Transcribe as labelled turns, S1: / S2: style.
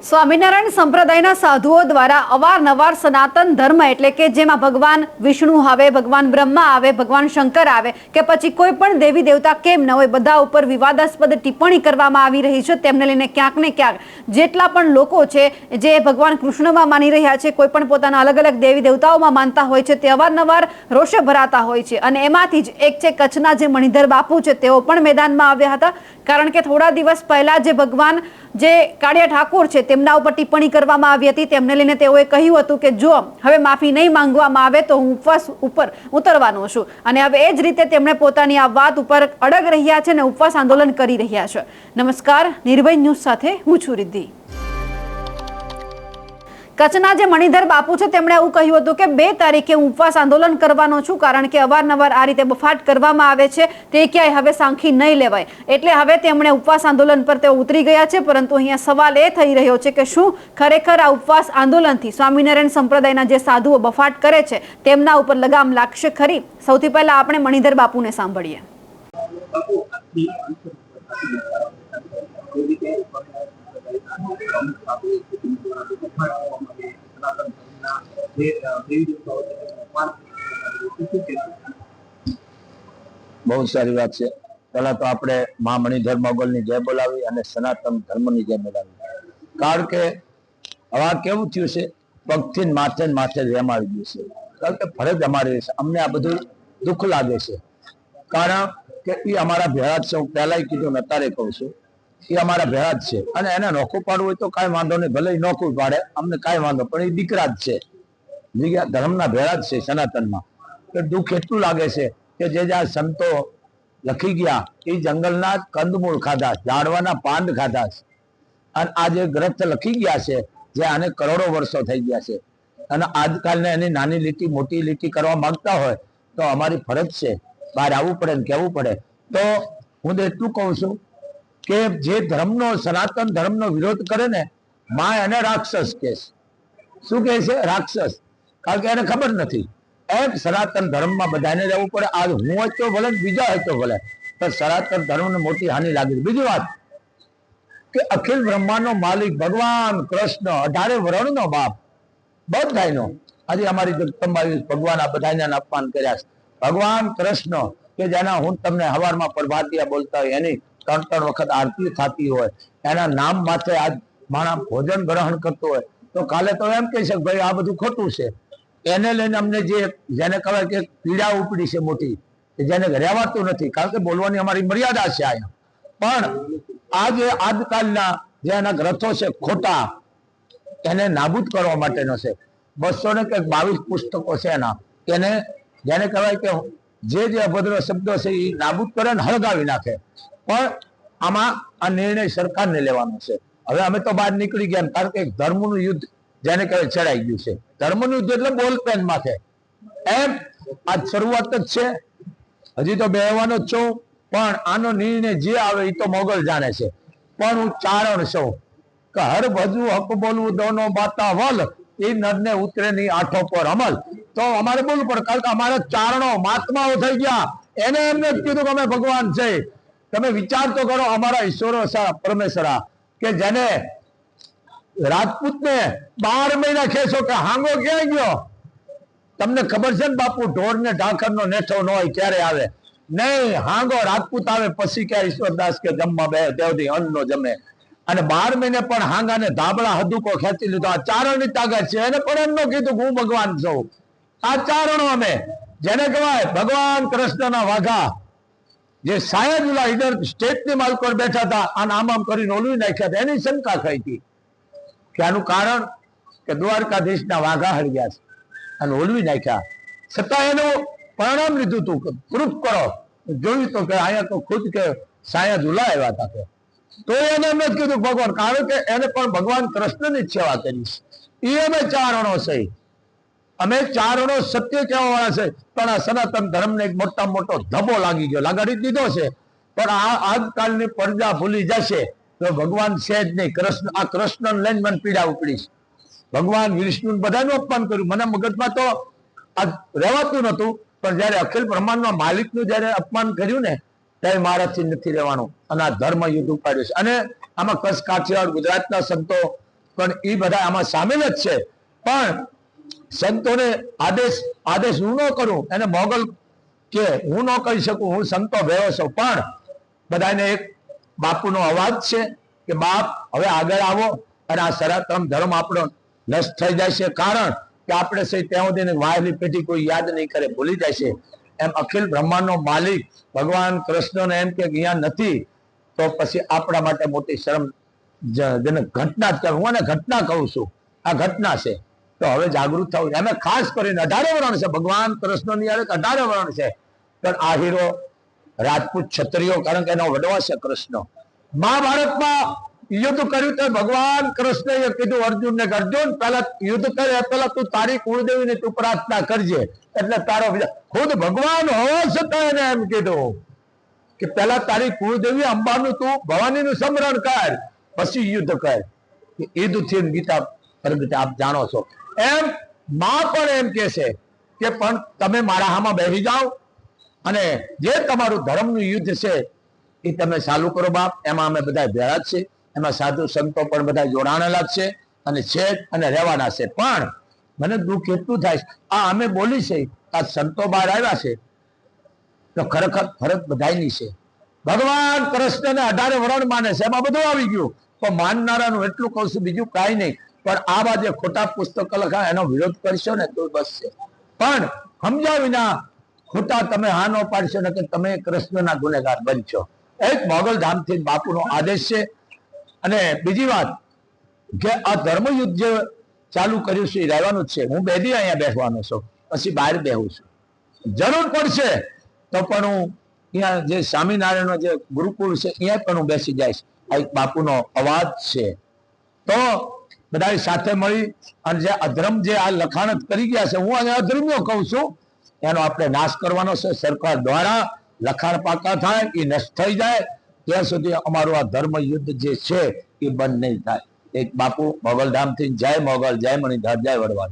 S1: સ્વામિનારાયણ સંપ્રદાયના સાધુઓ દ્વારા અવારનવાર સનાતન ધર્મ એટલે કે જેમાં ભગવાન વિષ્ણુ આવે, ભગવાન બ્રહ્મા આવે, ભગવાન શંકર આવે કે પછી કોઈ પણ દેવી દેવતા કેમ ન હોય, બધા ઉપર વિવાદાસ્પદ ટિપ્પણી કરવામાં આવી રહી છે. તેમને લઈને ક્યાંક ને ક્યાંક જેટલા પણ લોકો છે જે ભગવાન કૃષ્ણમાં માની રહ્યા છે, કોઈ પણ પોતાના અલગ અલગ દેવી દેવતાઓમાં માનતા હોય છે, તે અવારનવાર રોષે ભરાતા હોય છે. અને એમાંથી જ એક છે કચ્છના જે મણિધર બાપુ છે, તેઓ પણ મેદાનમાં આવ્યા હતા. કારણ કે થોડા દિવસ પહેલા જે ભગવાન જે કાળિયા ઠાકોર છે તેમના ઉપર ટિપ્પણી કરવામાં આવી હતી. તેમને લઈને તેઓએ કહ્યું હતું કે જો હવે માફી નહીં માંગવામાં આવે તો હું ઉપવાસ ઉપર ઉતરવાનો છું. અને હવે એ જ રીતે તેમણે પોતાની આ વાત ઉપર અડગ રહ્યા છે અને ઉપવાસ આંદોલન કરી રહ્યા છે. નમસ્કાર, નિર્ભય ન્યૂઝ સાથે હું છું રિદ્ધિ. કચ્છના જે મણિધર બાપુ છે તેમણે એવું કહ્યું હતું કે 2 તારીખે હું ઉપવાસ આંદોલન કરવાનો છું, કારણ કે અવારનવાર આ રીતે બફાટ કરવામાં આવે છે તે ક્યાંય હવે સાંખી નહીં લેવાય. એટલે હવે તેમણે ઉપવાસ આંદોલન પર તેઓ ઉતરી ગયા છે. પરંતુ અહીંયા સવાલ એ થઈ રહ્યો છે કે શું ખરેખર આ ઉપવાસ આંદોલનથી સ્વામિનારાયણ સંપ્રદાયના જે સાધુઓ બફાટ કરે છે તેમના ઉપર લગામ લાગશે ખરી? સૌથી પહેલા આપણે મણિધર બાપુને સાંભળીએ.
S2: બહુ સારી વાત છે. પહેલા તો આપણે મા મણિધર મોગલની જય બોલાવી અને સનાતન ધર્મની જય બોલાવી. કારણ કે હવે કેવું થયું છે, પગથી માથે માથે રેમ આવી ગયું છે. કારણ કે ફરજ અમારી છે, અમને આ બધું દુઃખ લાગે છે. કારણ કે એ અમારા ભેળા જ છે. હું પહેલાય કીધું ને અત્યારે કહું છું, એ અમારા ભેળા જ છે. અને એને નોખું પાડવું હોય તો કાંઈ વાંધો નહીં, ભલે નોખું પાડે, અમને કાંઈ વાંધો, પણ એ દીકરા જ છે, ધર્મના ભેળા જ છે સનાતનમાં. કે દુઃખ એટલું લાગે છે કે જે જ્યાં સંતો લખી ગયા એ જંગલના કંદમૂળ ખાધા, ઝાડવાના પાંદ ખાધા, અને આ જે ગ્રંથ લખી ગયા છે જે આને કરોડો વર્ષો થઈ ગયા છે, અને આજકાલને એની નાની લીટી મોટી લીટી કરવા માંગતા હોય તો અમારી ફરજ છે બહાર આવવું પડે ને કહેવું પડે. તો હું તો એટલું કહું છું કે જે ધર્મનો સનાતન ધર્મનો વિરોધ કરે ને, માં એને રાક્ષસ કહે છે. શું કહે છે? રાક્ષસ. કારણ કે એને ખબર નથી. એમ સનાતન ધર્મમાં બધાને રહેવું પડે. આજ હું હોય તો ભલે, બીજા હોય તો ભલે, તો સનાતન ધર્મને મોટી હાનિ લાગી. બીજી વાત કે અખિલ બ્રહ્માંડનો માલિક ભગવાન કૃષ્ણ, 18 વર્ણનો બાપ બધાયનો, આજે અમારી જગદંબા ભગવાન આ બધાને અપમાન કર્યા છે. ભગવાન કૃષ્ણ કે જેના હું તમને હવારમાં પ્રભાતિયા બોલતા હોય, એની 3 વખત આરતી થતી હોય, એના નામ માથે આજ માણસ ભોજન ગ્રહણ કરતો હોય, તો કાલે તો એમ કહી શકે ભાઈ આ બધું ખોટું છે. એને લઈને અમને જેને કહેવાય કે પીડા ઉપડી છે મોટી, જેને રહેવાતું નથી. કારણ કે બોલવાની અમારી મર્યાદા છે અહીંયા. પણ આ જે આજકાલના જે એના ગ્રંથો છે ખોટા, એને નાબૂદ કરવા માટેનો છે. 222 પુસ્તકો છે એના, એને જેને કહેવાય કે જે અભદ્ર શબ્દો છે એ નાબૂદ કરે ને હળગાવી નાખે. પણ આમાં આ નિર્ણય સરકારને લેવાનો છે. હવે અમે તો બહાર નીકળી ગયા, કારણ કે ધર્મનું યુદ્ધ જેને કહેવાય ચડાઈ ગયું છે. ધર્મનું યુદ્ધ એટલે બોલપેન માથે. એમ આ શરૂઆત જ છે, હજી તો બેહવાનો જ છું. પણ આનો નિર્ણય જે આવે એ તો મોગલ જાણે છે. પણ હું ચારણ છું કે હર ભજવું હક બોલવું દોનો બાતા વલ, એ નરને ઉતરે ની આઠો પર અમલ. તો અમારે બોલવું પડે, કારણ કે અમારા ચારણો મહાત્માઓ થઈ ગયા, એને એમને જ કીધું કે અમે ભગવાન છે. તમે વિચાર તો કરો, અમારા ઈશ્વરો પરમેશ્વરા કે જેને રાજપૂતને 12 મહિના ખેંચો કે હાંગો ક્યાં ગયો? તમને ખબર છે ને બાપુ, ઢોર ને ઢાંખર નો નેઠો ન હોય ક્યારે આવે નહીં. હાંગો રાજપૂત આવે પછી ક્યાં ઈશ્વરદાસ કે જમવા બે તેવથી અન્ન નો જમે. અને 12 મહિને પણ હાંગાને ધાબળા હદુકો ખેંચી લીધો. આ ચારણની તાકાત છે. એને પણ એમ ન કીધું હું ભગવાન છું. આ ચારણો અમે, જેને કહેવાય ભગવાન કૃષ્ણના વાઘા, જે સાયદુલ્લા ઈડર સ્ટેટની માલ પર બેઠા હતા, આમ કરીને ઓલવી નાખ્યા હતા. એની શંકા થઈ હતી કે આનું કારણ કે દ્વારકાધીશના વાઘા હળગ્યા છે અને ઓલવી નાખ્યા. છતાં એનું પરિણામ લીધું હતું કે પ્રૂફ કરો. જોયું તો કે અહીંયા તો ખુદ કે સાયદુલ્લા આવ્યા હતા. તો એને એમ જ કીધું ભગવાન, કારણ કે એને પણ ભગવાન કૃષ્ણની જ સેવા કરી છે. એ અમે ચારણો છે. અમે ચારણો સત્ય કહેવા વાળા છે. પણ આ સનાતન ધર્મને એક મોટા મોટો ધબ્બો લાગી ગયો, લાગાડી દીધો છે. પણ આ આજકાલની પ્રજા ભૂલી જશે તો ભગવાન છે જ નહીં. કૃષ્ણ, આ કૃષ્ણ લઈને મને પીડા ઉપડી છે. ભગવાન વિષ્ણુ બધાનું અપમાન કર્યું. મને મગજમાં તો આ રહેવાતું નતું, પણ જયારે અખિલ બ્રહ્માંડના માલિકનું જયારે અપમાન કર્યું ને, ત્યારે મારાથી નથી રહેવાનું. અને આ ધર્મ યુદ્ધ ઉપાડ્યું છે. અને આમાં કચ્છ કાઠિયાવાડ ગુજરાતના સંતો પણ એ બધા આમાં સામેલ જ છે. પણ સંતોને આદેશ હું ન કરું, એને મોગલ કે હું ન કહી શકું, હું સંતો ભેળો છું. પણ બધાને એક બાપુનો અવાજ છે કે બાપ હવે આગળ આવો અને આ સનાતન ધર્મ આપણો નષ્ટ થઈ જાય છે. કારણ કે આપણે સહી ત્યાં સુધી વાયલી પેઢી કોઈ યાદ નહીં કરે, ભૂલી જાય છે. એમ અખિલ બ્રહ્માંડનો માલિક ભગવાન કૃષ્ણને એમ કે અહીંયા નથી, તો પછી આપણા માટે મોટી શરમ જેને ઘટના જ કહું, હું એને ઘટના કહું છું, આ ઘટના છે. તો હવે જાગૃત થવું. એમ ખાસ કરીને 18 વરણ છે ભગવાન કૃષ્ણની 18 વરણ છે. પણ આ હીરો રાજપૂત ક્ષત્રિયો, કારણ કે એનો વડવા છે કૃષ્ણ. મહાભારતમાં યુદ્ધ કર્યું તો ભગવાન કૃષ્ણએ કીધું અર્જુનને કે અર્જુન પહેલા યુદ્ધ કરે પહેલા તું તારી કુળદેવીને તું પ્રાર્થના કરજે, એટલે તારો ખુદ ભગવાન હોવા છતાં એને એમ કીધું કે પહેલા તારી કુળદેવી અંબાનું તું ભવાનીનું સ્મરણ કર, પછી યુદ્ધ કર. યુદ્ધ થી ગીતા પ્રગટ આપ જાણો છો. એમ માં પણ એમ કે છે કે પણ તમે મારા હામાં બેસી જાઓ અને જે તમારું ધર્મનું યુદ્ધ છે એ તમે ચાલુ કરો બાપ. એમાં અમે બધા ભેળા જ છે, એમાં સાધુ સંતો પણ બધા જોડાણેલા જ છે અને છે અને રહેવાના છે. પણ મને દુઃખ એટલું થાય છે, આ અમે બોલી છે, આ સંતો બહાર આવ્યા છે, તો ખરેખર ફરક બધાની છે. ભગવાન કૃષ્ણને 18 વરણ માને છે, એમાં બધું આવી ગયું. તો માનનારાનું એટલું કહું છું, બીજું કાંઈ નહીં. પણ આ બાજુ ખોટા પુસ્તકો લખા એનો વિરોધ કરશો ને તો બસ છે. પણ સમજ્યા વિના ખોટા તમે હા ન પાડશો ને કે તમે કૃષ્ણના ગુનેગાર બનશો. એક મોગલ ધામથી બાપુનો આદેશ છે. અને બીજી વાત કે આ ધર્મયુદ્ધ જે ચાલુ કર્યું છે એ રહેવાનું જ છે. હું બે દી અહીંયા બેસવાનો છું, પછી બહાર બેહું છું. જરૂર પડશે તો પણ હું અહીંયા જે સ્વામિનારાયણનો જે ગુરુકુળ છે અહીંયા પણ હું બેસી જઈશ. આ એક બાપુનો અવાજ છે. તો બધા સાથે મળી અને જે અધર્મ જે આ લખાણ કરી ગયા છે, હું અહીંયા અધર્મીઓ કહું છું, એનો આપણે નાશ કરવાનો છે. સરકાર દ્વારા લખાણ પાકા થાય, એ નષ્ટ થઈ જાય ત્યાં સુધી અમારું આ ધર્મ યુદ્ધ જે છે એ બંધ નહીં થાય. એક બાપુ મોગલધામથી જય મોગલ, જય મણિધર, જય વડવાલ.